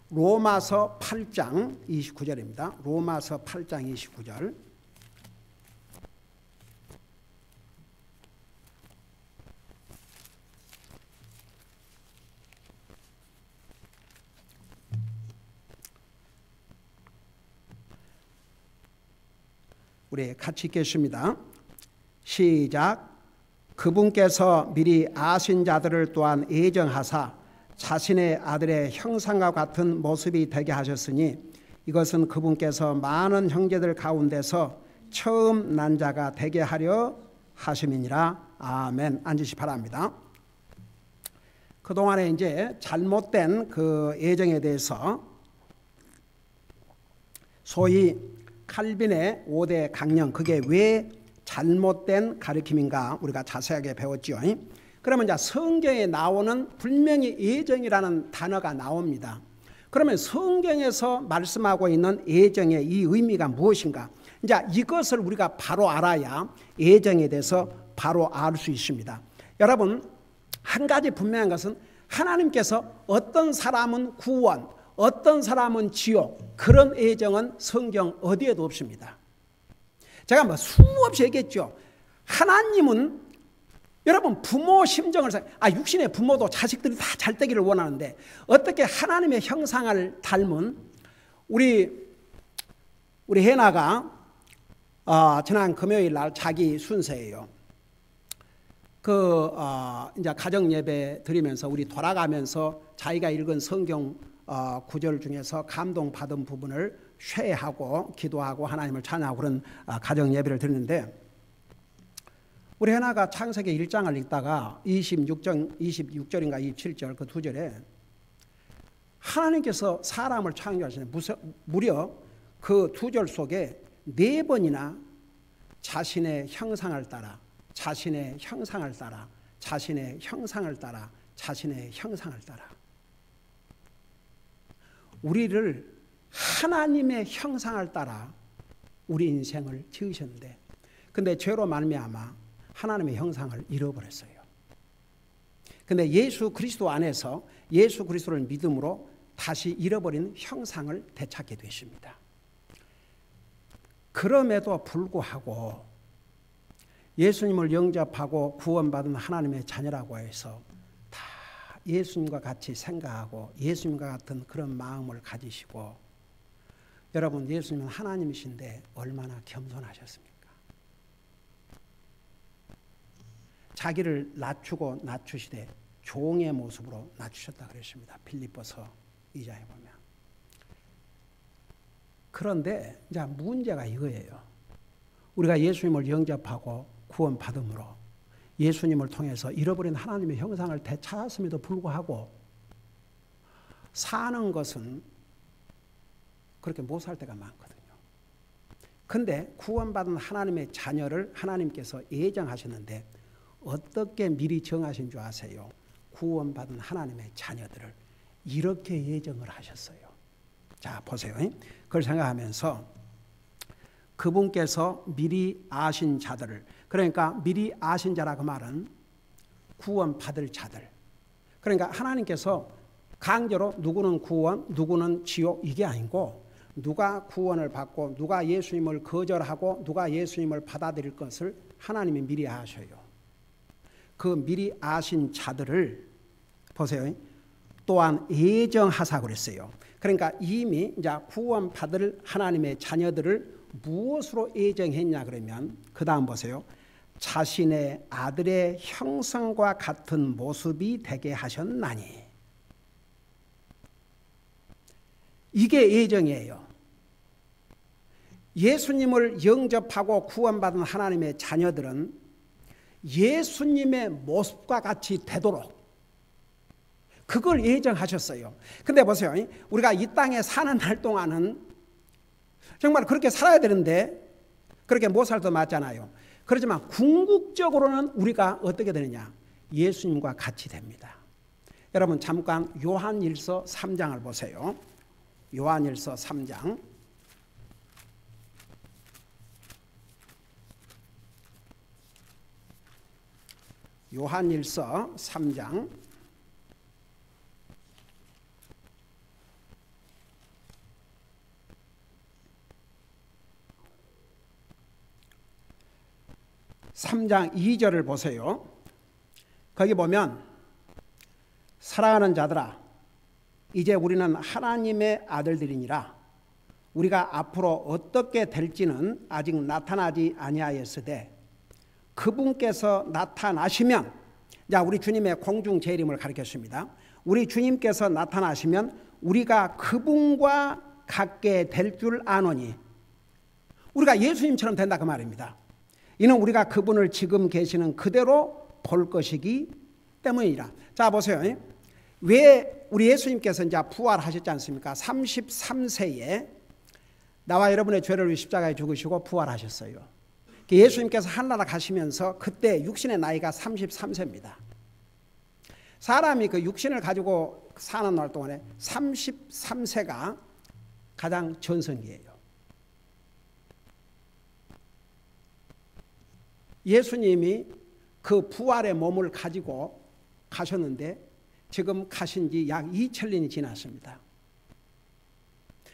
로마서 8장 29절입니다. 로마서 8장 29절. 우리 같이 읽겠습니다. 시작. 그분께서 미리 아신 자들을 또한 예정하사 자신의 아들의 형상과 같은 모습이 되게 하셨으니 이것은 그분께서 많은 형제들 가운데서 처음 난 자가 되게 하려 하심이니라. 아멘. 앉으시 바랍니다. 그동안에 이제 잘못된 그 예정에 대해서 소위 칼빈의 5대 강령, 그게 왜 잘못된 가르침인가 우리가 자세하게 배웠죠. 그러면 이제 성경에 나오는 분명히 예정이라는 단어가 나옵니다. 그러면 성경에서 말씀하고 있는 예정의 이 의미가 무엇인가? 이제 이것을 우리가 바로 알아야 예정에 대해서 바로 알 수 있습니다. 여러분, 한 가지 분명한 것은 하나님께서 어떤 사람은 구원, 어떤 사람은 지옥, 그런 예정은 성경 어디에도 없습니다. 제가 뭐 수없이 얘기했죠. 하나님은 여러분 부모 심정을 육신의 부모도 자식들이 다 잘 되기를 원하는데 어떻게 하나님의 형상을 닮은 우리 해나가 지난 금요일 날 자기 순서예요. 이제 가정 예배 드리면서 우리 돌아가면서 자기가 읽은 성경 구절 중에서 감동받은 부분을 쉐하고 기도하고 하나님을 찬양하고 그런 가정 예배를 드리는데 우리 하나가 창세기 1장을 읽다가 26절인가 27절 그 두 절에 하나님께서 사람을 창조하시는 무려 그 두 절 속에 4번이나 자신의 형상을 따라 자신의 형상을 따라 자신의 형상을 따라 자신의 형상을 따라 우리를 하나님의 형상을 따라 우리 인생을 지으셨는데 근데 죄로 말미암아 하나님의 형상을 잃어버렸어요. 근데 예수 그리스도 안에서 예수 그리스도를 믿음으로 다시 잃어버린 형상을 되찾게 되십니다. 그럼에도 불구하고 예수님을 영접하고 구원받은 하나님의 자녀라고 해서 다 예수님과 같이 생각하고 예수님과 같은 그런 마음을 가지시고 여러분 예수님은 하나님이신데 얼마나 겸손하셨습니까? 자기를 낮추고 낮추시되 종의 모습으로 낮추셨다 그랬습니다. 빌립보서 2장에 보면. 그런데 이제 문제가 이거예요. 우리가 예수님을 영접하고 구원받음으로 예수님을 통해서 잃어버린 하나님의 형상을 되찾았음에도 불구하고 사는 것은 그렇게 못 살 때가 많거든요. 근데 구원받은 하나님의 자녀를 하나님께서 예정하셨는데 어떻게 미리 정하신 줄 아세요? 구원받은 하나님의 자녀들을 이렇게 예정을 하셨어요. 자, 보세요. 그걸 생각하면서 그분께서 미리 아신 자들을, 그러니까 미리 아신 자라 그 말은 구원받을 자들. 그러니까 하나님께서 강제로 누구는 구원, 누구는 지옥 이게 아니고 누가 구원을 받고 누가 예수님을 거절하고 누가 예수님을 받아들일 것을 하나님이 미리 아셔요. 그 미리 아신 자들을 보세요. 또한 예정하사 그랬어요. 그러니까 이미 이제 구원받을 하나님의 자녀들을 무엇으로 예정했냐 그러면 그 다음 보세요. 자신의 아들의 형상과 같은 모습이 되게 하셨나니. 이게 예정이에요. 예수님을 영접하고 구원받은 하나님의 자녀들은 예수님의 모습과 같이 되도록 그걸 예정하셨어요. 근데 보세요. 우리가 이 땅에 사는 날 동안은 정말 그렇게 살아야 되는데 그렇게 못 살도 맞잖아요. 그렇지만 궁극적으로는 우리가 어떻게 되느냐? 예수님과 같이 됩니다. 여러분 잠깐 요한일서 3장을 보세요. 요한일서 3장. 요한일서 3장 3장 2절을 보세요. 거기 보면 사랑하는 자들아 이제 우리는 하나님의 아들들이니라. 우리가 앞으로 어떻게 될지는 아직 나타나지 아니하였으되 그분께서 나타나시면, 자, 우리 주님의 공중 재림을 가리켰습니다. 우리 주님께서 나타나시면 우리가 그분과 같게 될 줄 아노니, 우리가 예수님처럼 된다 그 말입니다. 이는 우리가 그분을 지금 계시는 그대로 볼 것이기 때문이라. 자, 보세요. 왜 우리 예수님께서 이제 부활하셨지 않습니까? 33세에 나와 여러분의 죄를 위해 십자가에 죽으시고 부활하셨어요. 예수님께서 하늘나라 가시면서 그때 육신의 나이가 33세입니다. 사람이 그 육신을 가지고 사는 날 동안에 33세가 가장 전성기예요. 예수님이 그 부활의 몸을 가지고 가셨는데 지금 가신 지 약 2000년이 지났습니다.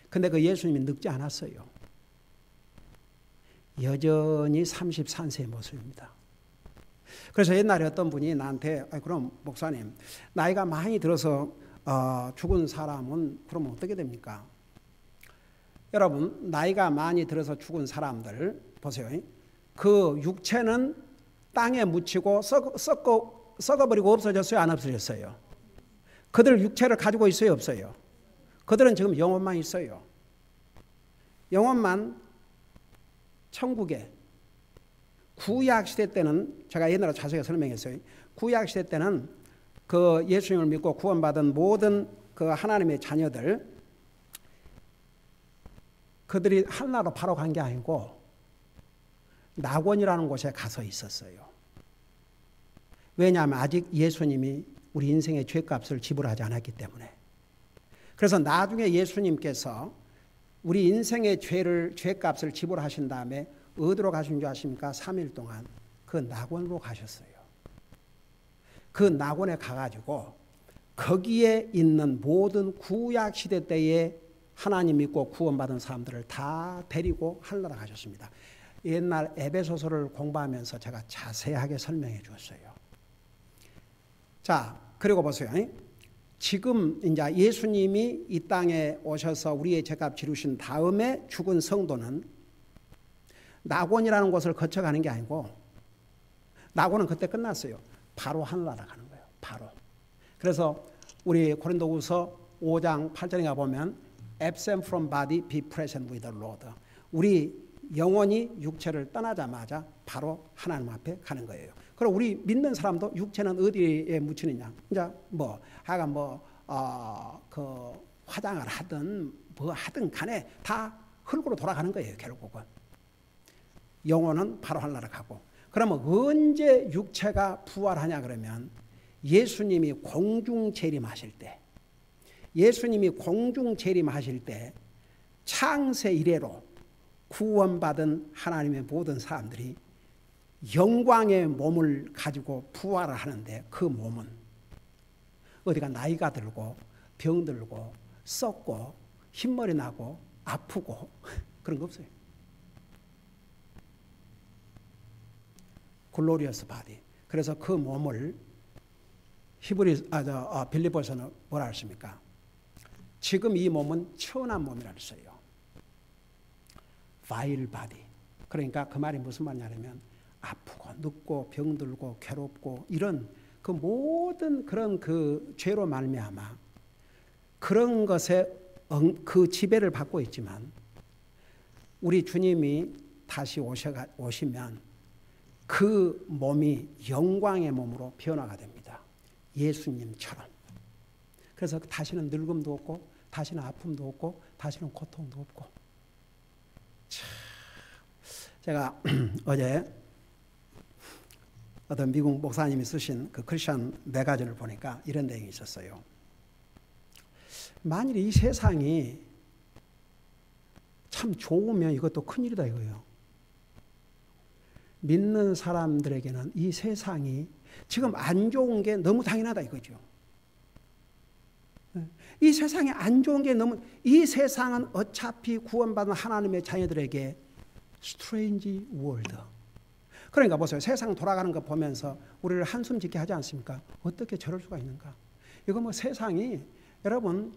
근데 그 예수님이 늙지 않았어요. 여전히 33세의 모습입니다. 그래서 옛날에 어떤 분이 나한테 그럼 목사님 나이가 많이 들어서 죽은 사람은 그러면 어떻게 됩니까? 여러분 나이가 많이 들어서 죽은 사람들 보세요. 그 육체는 땅에 묻히고 썩어버리고 없어졌어요? 안 없어졌어요? 그들 육체를 가지고 있어요? 없어요? 그들은 지금 영혼만 있어요. 영혼만 천국에, 구약시대 때는 제가 옛날에 자세히 설명했어요. 구약시대 때는 그 예수님을 믿고 구원받은 모든 그 하나님의 자녀들, 그들이 하늘나라로 바로 간 게 아니고 낙원이라는 곳에 가서 있었어요. 왜냐하면 아직 예수님이 우리 인생의 죄값을 지불하지 않았기 때문에. 그래서 나중에 예수님께서 우리 인생의 죄값을 지불하신 다음에 어디로 가신 줄 아십니까? 3일 동안 그 낙원으로 가셨어요. 그 낙원에 가가지고 거기에 있는 모든 구약시대 때에 하나님 믿고 구원받은 사람들을 다 데리고 하늘나라 가셨습니다. 옛날 에베소서를 공부하면서 제가 자세하게 설명해 주었어요. 자, 그리고 보세요. 지금 이제 예수님이 이 땅에 오셔서 우리의 죄값 지르신 다음에 죽은 성도는 낙원이라는 곳을 거쳐가는 게 아니고 낙원은 그때 끝났어요. 바로 하늘나라 가는 거예요. 바로. 그래서 우리 고린도후서 5장 8절에 가보면 absent from body, be present with the Lord. 우리 영혼이 육체를 떠나자마자 바로 하나님 앞에 가는 거예요. 그리고 우리 믿는 사람도 육체는 어디에 묻히느냐? 이제 하여간 그 화장을 하든 뭐 하든 간에 다 흙으로 돌아가는 거예요. 결국은 영혼은 바로 하늘나라 가고. 그러면 언제 육체가 부활하냐 그러면 예수님이 공중 재림하실 때, 예수님이 공중 재림하실 때 창세 이래로 구원받은 하나님의 모든 사람들이 영광의 몸을 가지고 부활을 하는데 그 몸은 어디가 나이가 들고 병들고 썩고 흰머리 나고 아프고 그런 거 없어요. 글로리어스 바디. 그래서 그 몸을 빌립보서는 뭐라 했습니까? 지금 이 몸은 천한 몸이라 했어요. vile body. 그러니까 그 말이 무슨 말이냐면 아프고 늙고 병들고 괴롭고 이런 그 모든 그런 그 죄로 말미암아 그런 것에 그 지배를 받고 있지만 우리 주님이 다시 오시면 그 몸이 영광의 몸으로 변화가 됩니다. 예수님처럼. 그래서 다시는 늙음도 없고 다시는 아픔도 없고 다시는 고통도 없고. 제가 어제 어떤 미국 목사님이 쓰신 그 크리스천 매거진을 보니까 이런 내용이 있었어요. 만일 이 세상이 참 좋으면 이것도 큰일이다 이거예요. 믿는 사람들에게는 이 세상이 지금 안 좋은 게 너무 당연하다 이거죠. 이 세상에 안 좋은 게 너무, 이 세상은 어차피 구원받은 하나님의 자녀들에게 스트레인지 월드, 그러니까 보세요. 세상 돌아가는 거 보면서 우리를 한숨 짓게 하지 않습니까? 어떻게 저럴 수가 있는가? 이거 뭐 세상이 여러분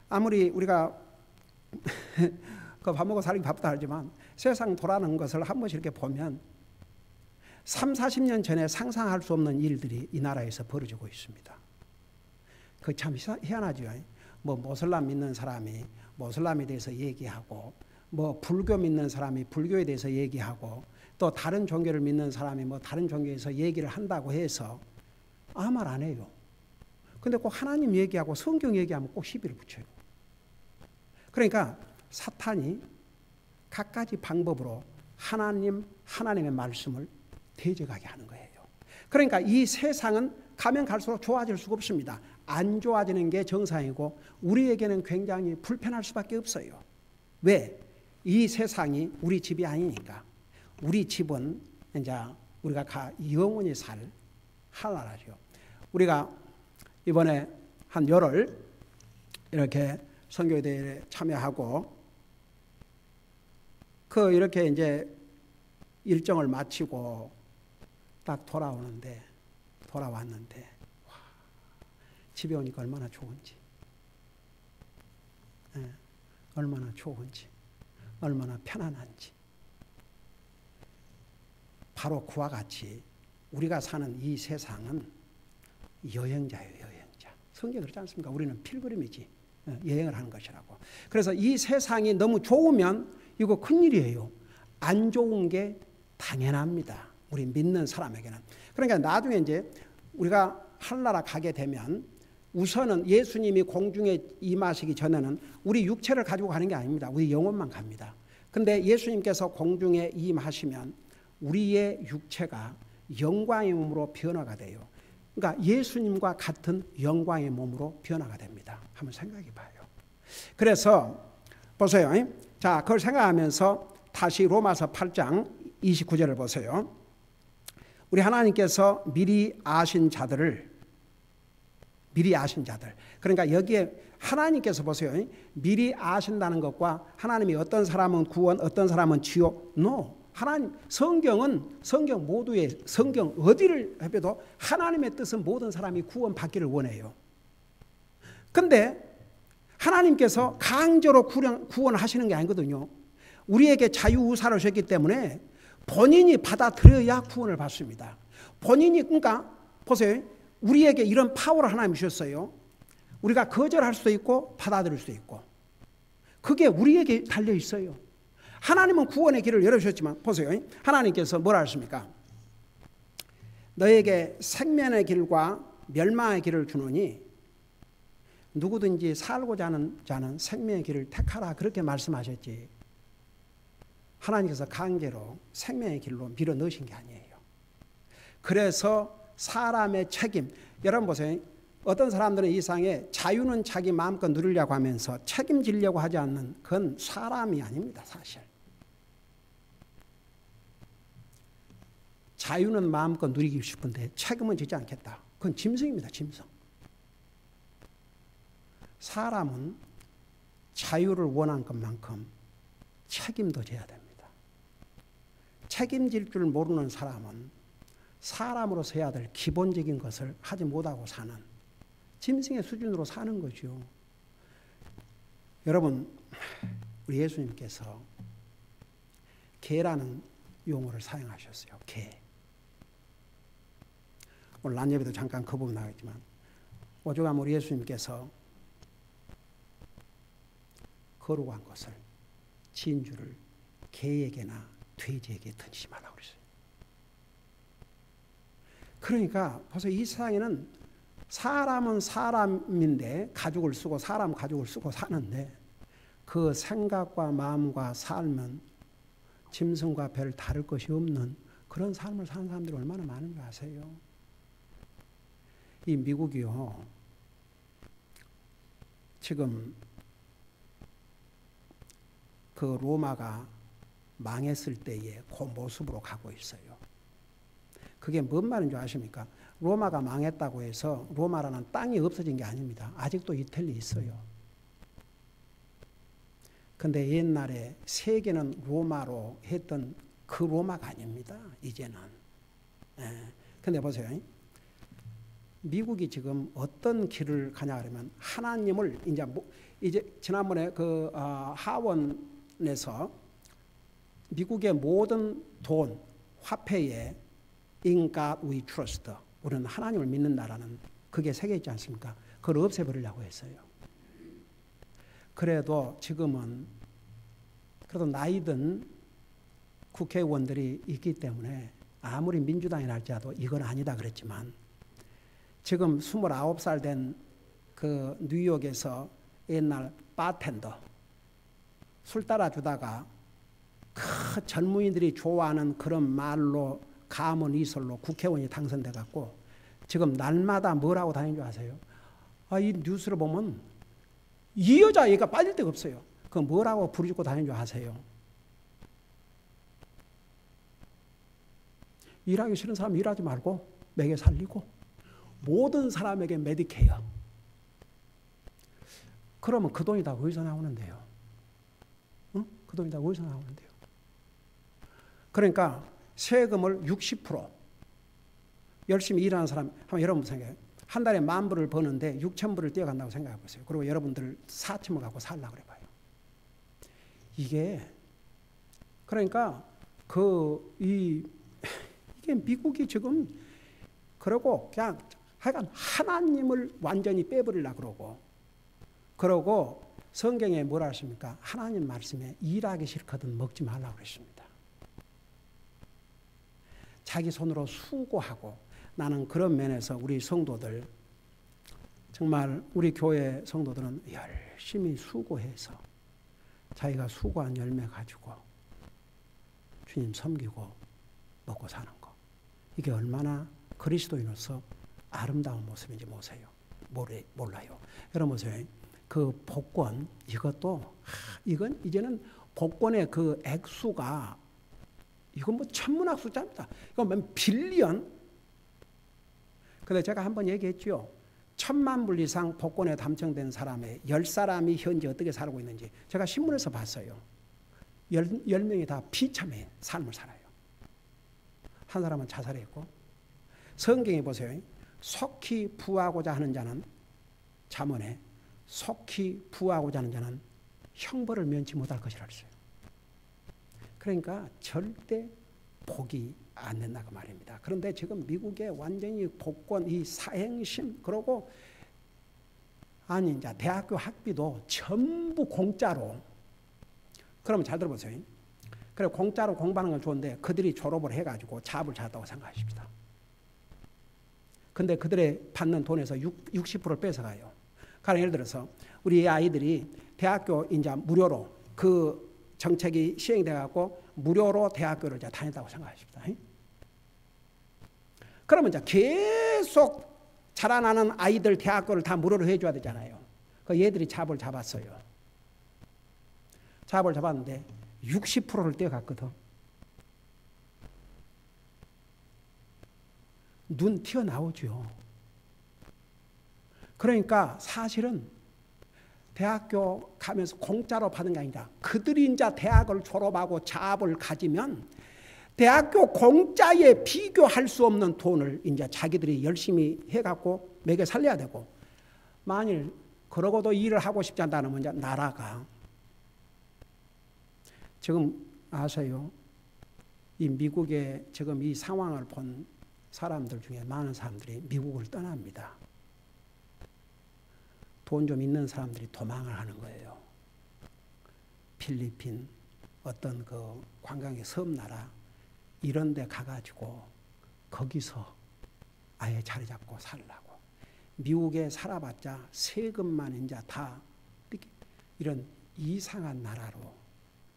아무리 우리가 그 밥 먹고 살기 바쁘다 하지만 세상 돌아가는 것을 한 번씩 이렇게 보면 3, 40년 전에 상상할 수 없는 일들이 이 나라에서 벌어지고 있습니다. 그 참 희한하죠. 뭐 모슬람 믿는 사람이 모슬람에 대해서 얘기하고 뭐 불교 믿는 사람이 불교에 대해서 얘기하고 또 다른 종교를 믿는 사람이 뭐 다른 종교에서 얘기를 한다고 해서 아무 말 안 해요. 근데 꼭 하나님 얘기하고 성경 얘기하면 꼭 시비를 붙여요. 그러니까 사탄이 갖가지 방법으로 하나님의 말씀을 대적하게 하는 거예요. 그러니까 이 세상은 가면 갈수록 좋아질 수가 없습니다. 안 좋아지는 게 정상이고 우리에게는 굉장히 불편할 수밖에 없어요. 왜? 이 세상이 우리 집이 아니니까. 우리 집은 이제 우리가 영원히 살 하나라죠. 우리가 이번에 한 열흘 이렇게 선교대회에 참여하고 이렇게 이제 일정을 마치고 딱 돌아왔는데 와, 집에 오니까 얼마나 좋은지, 얼마나 좋은지, 얼마나 편안한지. 바로 그와 같이 우리가 사는 이 세상은 여행자예요, 여행자. 성경에 그렇지 않습니까? 우리는 필그림이지, 여행을 하는 것이라고. 그래서 이 세상이 너무 좋으면 이거 큰일이에요. 안 좋은 게 당연합니다. 우리 믿는 사람에게는. 그러니까 나중에 이제 우리가 하늘나라 가게 되면 우선은 예수님이 공중에 임하시기 전에는 우리 육체를 가지고 가는 게 아닙니다. 우리 영혼만 갑니다. 근데 예수님께서 공중에 임하시면 우리의 육체가 영광의 몸으로 변화가 돼요. 그러니까 예수님과 같은 영광의 몸으로 변화가 됩니다. 한번 생각해 봐요. 그래서 보세요. 자, 그걸 생각하면서 다시 로마서 8장 29절을 보세요. 우리 하나님께서 미리 아신 자들. 그러니까 여기에 하나님께서 보세요. 미리 아신다는 것과 하나님이 어떤 사람은 구원, 어떤 사람은 지옥. No. 하나님, 성경 모두의 성경 어디를 해도 하나님의 뜻은 모든 사람이 구원받기를 원해요. 근데 하나님께서 강제로 구원하시는 게 아니거든요. 우리에게 자유의사를 주셨기 때문에 본인이 받아들여야 구원을 받습니다. 본인이, 그러니까 보세요. 우리에게 이런 파워를 하나님 주셨어요. 우리가 거절할 수도 있고 받아들일 수도 있고. 그게 우리에게 달려 있어요. 하나님은 구원의 길을 열어주셨지만 보세요. 하나님께서 뭐라 하십니까? 너에게 생명의 길과 멸망의 길을 주노니 누구든지 살고자 하는 자는 생명의 길을 택하라. 그렇게 말씀하셨지. 하나님께서 강제로 생명의 길로 밀어 넣으신 게 아니에요. 그래서 사람의 책임. 여러분 보세요. 어떤 사람들은 이 세상에 자유는 자기 마음껏 누리려고 하면서 책임지려고 하지 않는 그건 사람이 아닙니다. 사실. 자유는 마음껏 누리기 싶은데 책임은 지지 않겠다. 그건 짐승입니다. 짐승. 사람은 자유를 원한 것만큼 책임도 져야 됩니다. 책임질 줄 모르는 사람은 사람으로서 해야 될 기본적인 것을 하지 못하고 사는 짐승의 수준으로 사는 거죠. 여러분, 우리 예수님께서 개라는 용어를 사용하셨어요. 개. 오늘 낮 예배도 잠깐 그 부분 나가겠지만 오죽하면 우리 예수님께서 거룩한 것을 진주를 개에게나 돼지에게 던지지 말라고 그랬어요. 그러니까 벌써 이 세상에는 사람은 사람인데 가죽을 쓰고 사람 가죽을 쓰고 사는데 그 생각과 마음과 삶은 짐승과 별 다를 것이 없는 그런 삶을 사는 사람들이 얼마나 많은 줄 아세요? 이 미국이요. 지금 그 로마가 망했을 때의 그 모습으로 가고 있어요. 그게 뭔 말인 줄 아십니까? 로마가 망했다고 해서 로마라는 땅이 없어진 게 아닙니다. 아직도 이탈리 있어요. 근데 옛날에 세계는 로마로 했던 그 로마가 아닙니다. 이제는 근데 보세요. 미국이 지금 어떤 길을 가냐 그러면 하나님을 이제 지난번에 그 하원에서 미국의 모든 돈, 화폐에 In God we trust. 우리는 하나님을 믿는다라는 그게 새겨 있지 않습니까? 그걸 없애버리려고 했어요. 그래도 지금은 그래도 나이든 국회의원들이 있기 때문에 아무리 민주당이 할지라도 이건 아니다 그랬지만 지금 29살 된 그 뉴욕에서 옛날 바텐더 술 따라주다가 그 젊은이들이 좋아하는 그런 말로 가문 이설로 국회의원이 당선돼 갖고 지금 날마다 뭐라고 다니는 줄 아세요? 이 뉴스를 보면 이 여자 얘가 빠질 데가 없어요. 그 뭐라고 부르짖고 다니는 줄 아세요? 일하기 싫은 사람 일하지 말고 매개 살리고 모든 사람에게 메디케어. 그러면 그 돈이 다 어디서 나오는데요? 응? 그 돈이 다 어디서 나오는데요? 그러니까 세금을 60% 열심히 일하는 사람 한번 여러분 생각해요. 한 달에 10,000불을 버는데 6,000불을 떼어간다고 생각해 보세요. 그리고 여러분들 4,000불 갖고 살려고 그래 봐요. 이게 그러니까 이게 미국이 지금 그러고 그냥 하여간 하나님을 완전히 빼버리려고 그러고 성경에 뭐라 하십니까? 하나님 말씀에 일하기 싫거든 먹지 말라고 그랬습니다. 자기 손으로 수고하고 나는 그런 면에서 우리 성도들 정말 우리 교회 성도들은 열심히 수고해서 자기가 수고한 열매 가지고 주님 섬기고 먹고 사는 거. 이게 얼마나 그리스도인으로서 아름다운 모습인지 몰라요. 여러분 보세요. 그 복권 이건 이제는 복권의 그 액수가 이건 뭐 천문학 숫자입니다. 이건 몇 빌리언. 근데 제가 한번 얘기했죠. 1,000,000불 이상 복권에 당첨된 사람의 10사람이 현재 어떻게 살고 있는지 제가 신문에서 봤어요. 10명이 다 비참해 삶을 살아요. 한 사람은 자살했고 성경에 보세요. 속히 부하고자 하는 자는 잠언에 속히 부하고자 하는 자는 형벌을 면치 못할 것이라 했어요. 그러니까 절대 복이 안 된다 그 말입니다. 그런데 지금 미국에 완전히 복권 이 사행심 그러고 아니 이제 대학교 학비도 전부 공짜로. 그러면 잘 들어보세요. 그래 공짜로 공부하는 건 좋은데 그들이 졸업을 해가지고 잡을 잤다고 생각하십니다. 근데 그들의 받는 돈에서 60%를 뺏어가요. 가령 예를 들어서 우리 아이들이 대학교 이제 무료로 그 정책이 시행돼 갖고 무료로 대학교를 이제 다녔다고 생각하십니다. 그러면 이제 계속 자라나는 아이들 대학교를 다 무료로 해줘야 되잖아요. 그 얘들이 잡을 잡았어요. 잡을 잡았는데 60%를 떼어갔거든. 눈 튀어나오죠. 그러니까 사실은 대학교 가면서 공짜로 받은 게 아니라 그들이 이제 대학을 졸업하고 잡을 가지면 대학교 공짜에 비교할 수 없는 돈을 이제 자기들이 열심히 해갖고 매겨 살려야 되고 만일 그러고도 일을 하고 싶지 않다면 이제 나라가 지금 아세요? 이 미국의 지금 이 상황을 본 사람들 중에 많은 사람들이 미국을 떠납니다. 돈 좀 있는 사람들이 도망을 하는 거예요. 필리핀 어떤 그 관광의 섬나라 이런 데 가가지고 거기서 아예 자리 잡고 살라고. 미국에 살아봤자 세금만 이제 다 이런 이상한 나라로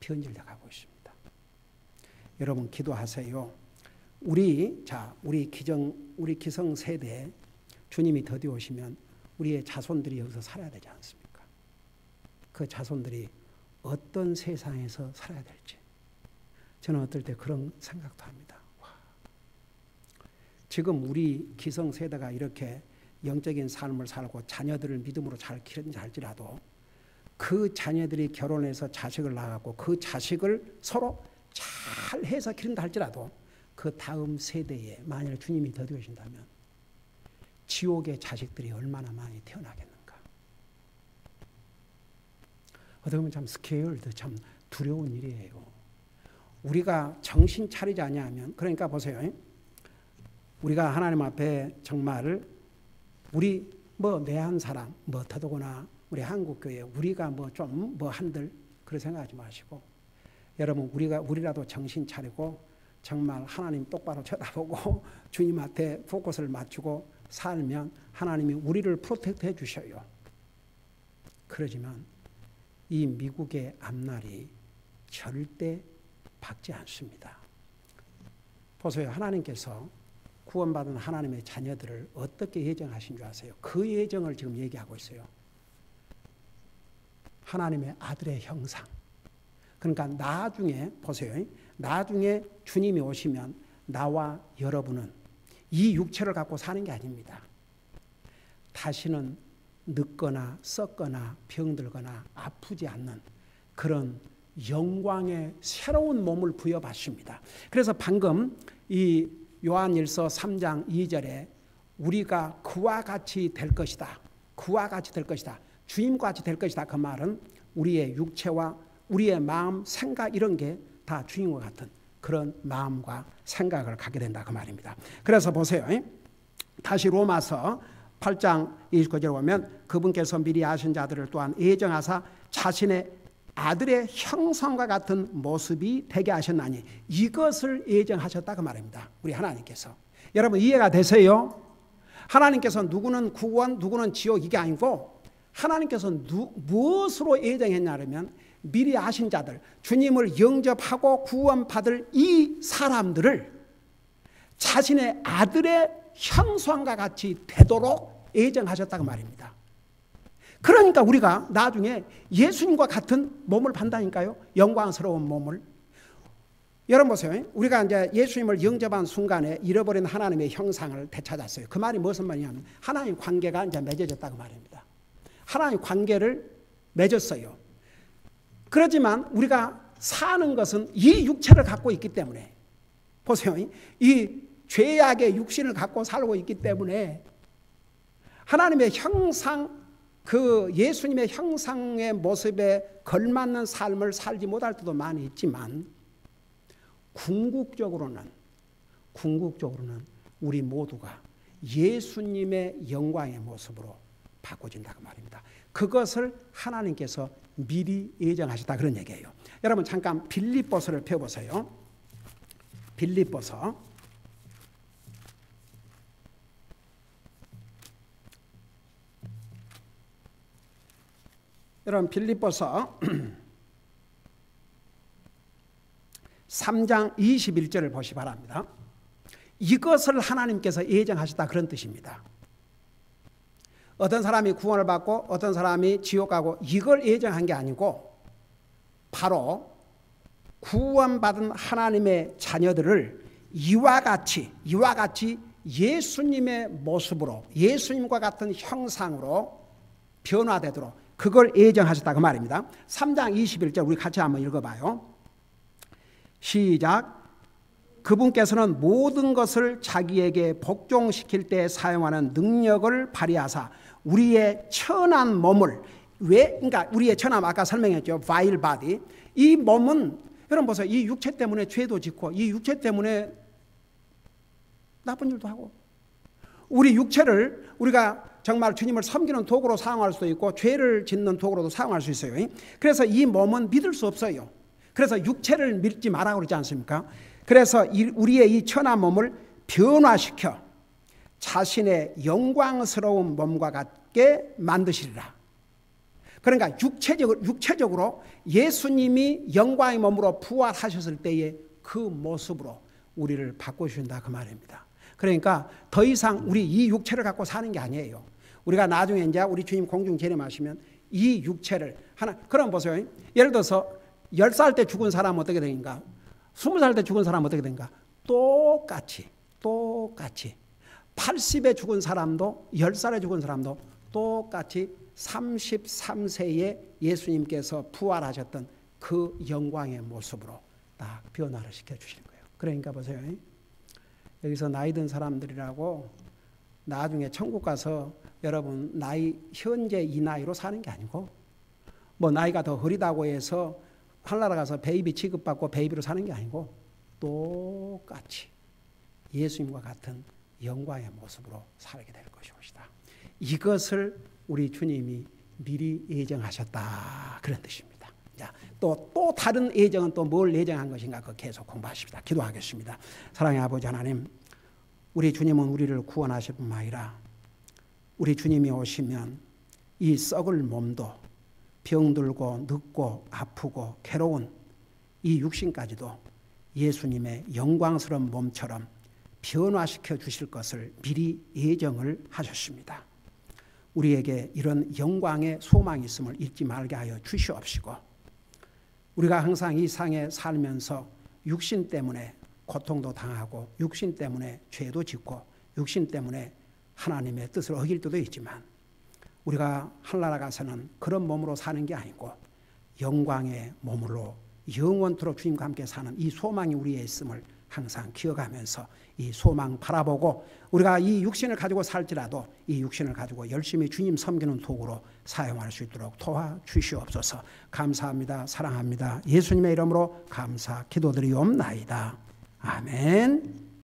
변질돼 가고 있습니다. 여러분 기도하세요. 우리 기성 세대 주님이 더디 오시면 우리의 자손들이 여기서 살아야 되지 않습니까? 그 자손들이 어떤 세상에서 살아야 될지 저는 어떨 때 그런 생각도 합니다. 지금 우리 기성 세대가 이렇게 영적인 삶을 살고 자녀들을 믿음으로 잘 키우는지 할지라도 그 자녀들이 결혼해서 자식을 낳았고 그 자식을 서로 잘 해서 기른다 할지라도 그 다음 세대에 만일 주님이 더디 오신다면 지옥의 자식들이 얼마나 많이 태어나겠는가. 어떻게 보면 참 스케일도 참 두려운 일이에요. 우리가 정신 차리지 아니하면, 그러니까 보세요. 우리가 하나님 앞에 정말 우리 내한 사람 더더구나 우리 한국교회 우리가 좀 한들 그런 생각하지 마시고, 여러분 우리라도 정신 차리고 정말 하나님 똑바로 쳐다보고 주님한테 포커스를 맞추고 살면 하나님이 우리를 프로텍트해 주셔요. 그러지만 이 미국의 앞날이 절대 밝지 않습니다. 보세요. 하나님께서 구원받은 하나님의 자녀들을 어떻게 예정하신 줄 아세요? 그 예정을 지금 얘기하고 있어요. 하나님의 아들의 형상. 그러니까 나중에 보세요. 나중에 주님이 오시면 나와 여러분은 이 육체를 갖고 사는 게 아닙니다. 다시는 늙거나 썩거나 병들거나 아프지 않는 그런 영광의 새로운 몸을 부여받습니다. 그래서 방금 이 요한일서 3장 2절에 우리가 그와 같이 될 것이다. 그와 같이 될 것이다. 주님과 같이 될 것이다. 그 말은 우리의 육체와 우리의 마음, 생각 이런 게 다 주님과 같은 그런 마음과 생각을 갖게 된다. 그 말입니다. 그래서 보세요. 다시 로마서 8장 29절에 보면 그분께서 미리 아신 자들을 또한 예정하사 자신의 아들의 형상과 같은 모습이 되게 하셨나니 이것을 예정하셨다. 그 말입니다. 우리 하나님께서. 여러분 이해가 되세요? 하나님께서 누구는 구원, 누구는 지옥 이게 아니고 하나님께서 무엇으로 예정했냐면 미리 아신 자들, 주님을 영접하고 구원받을 이 사람들을 자신의 아들의 형상과 같이 되도록 예정하셨다고 말입니다. 그러니까 우리가 나중에 예수님과 같은 몸을 받는다니까요. 영광스러운 몸을. 여러분 보세요. 우리가 이제 예수님을 영접한 순간에 잃어버린 하나님의 형상을 되찾았어요. 그 말이 무슨 말이냐면 하나님 관계가 이제 맺어졌다고 말입니다. 하나님 관계를 맺었어요. 그렇지만 우리가 사는 것은 이 육체를 갖고 있기 때문에 보세요. 이 죄악의 육신을 갖고 살고 있기 때문에 하나님의 형상, 그 예수님의 형상의 모습에 걸맞는 삶을 살지 못할 때도 많이 있지만 궁극적으로는 우리 모두가 예수님의 영광의 모습으로 바꿔진다고 말입니다. 그것을 하나님께서 미리 예정하셨다 그런 얘기예요. 여러분 잠깐 빌립보서를 펴보세요. 빌립보서 여러분 빌립보서 3장 21절을 보시 바랍니다. 이것을 하나님께서 예정하셨다 그런 뜻입니다. 어떤 사람이 구원을 받고 어떤 사람이 지옥 가고 이걸 예정한 게 아니고 바로 구원받은 하나님의 자녀들을 이와 같이 예수님의 모습으로 예수님과 같은 형상으로 변화되도록 그걸 예정하셨다 그 말입니다. 3장 21절 우리 같이 한번 읽어봐요. 시작. 그분께서는 모든 것을 자기에게 복종시킬 때 사용하는 능력을 발휘하사 우리의 천한 몸을 그러니까 우리의 천한 아까 설명했죠. vile body. 이 몸은 여러분 보세요. 이 육체 때문에 죄도 짓고 이 육체 때문에 나쁜 일도 하고 우리 육체를 우리가 정말 주님을 섬기는 도구로 사용할 수도 있고 죄를 짓는 도구로도 사용할 수 있어요. 그래서 이 몸은 믿을 수 없어요. 그래서 육체를 믿지 말라고 그러지 않습니까? 그래서 우리의 이 천한 몸을 변화시켜 자신의 영광스러운 몸과 같게 만드시리라. 그러니까 육체적으로 예수님이 영광의 몸으로 부활하셨을 때의 그 모습으로 우리를 바꿔주신다 그 말입니다. 그러니까 더 이상 우리 이 육체를 갖고 사는 게 아니에요. 우리가 나중에 이제 우리 주님 공중 재림하시면 이 육체를 그럼 보세요. 예를 들어서 10살 때 죽은 사람은 어떻게 되는가? 20살 때 죽은 사람은 어떻게 되는가? 똑같이 80에 죽은 사람도 10살에 죽은 사람도 똑같이 33세에 예수님께서 부활하셨던 그 영광의 모습으로 딱 변화를 시켜주시는 거예요. 그러니까 보세요. 여기서 나이 든 사람들이라고 나중에 천국 가서 여러분 나이 현재 이 나이로 사는 게 아니고 뭐 나이가 더 어리다고 해서 하늘나라 가서 베이비 취급받고 베이비로 사는 게 아니고 똑같이 예수님과 같은 영광의 모습으로 살게 될 것이옵시다. 이것을 우리 주님이 미리 예정하셨다 그런 뜻입니다. 자, 또 다른 예정은 또 뭘 예정한 것인가 그 계속 공부하십시다. 기도하겠습니다. 사랑의 아버지 하나님, 우리 주님은 우리를 구원하실 뿐만 아니라 우리 주님이 오시면 이 썩을 몸도 병들고 늙고 아프고 괴로운 이 육신까지도 예수님의 영광스러운 몸처럼 변화시켜 주실 것을 미리 예정을 하셨습니다. 우리에게 이런 영광의 소망이 있음을 잊지 말게 하여 주시옵시고 우리가 항상 이 상에 살면서 육신 때문에 고통도 당하고 육신 때문에 죄도 짓고 육신 때문에 하나님의 뜻을 어길 때도 있지만 우리가 하늘나라 가서는 그런 몸으로 사는 게 아니고 영광의 몸으로 영원토록 주님과 함께 사는 이 소망이 우리에 있음을 항상 기억하면서 이 소망 바라보고 우리가 이 육신을 가지고 살지라도 이 육신을 가지고 열심히 주님 섬기는 도구로 사용할 수 있도록 도와주시옵소서. 감사합니다. 사랑합니다. 예수님의 이름으로 감사 기도드리옵나이다. 아멘.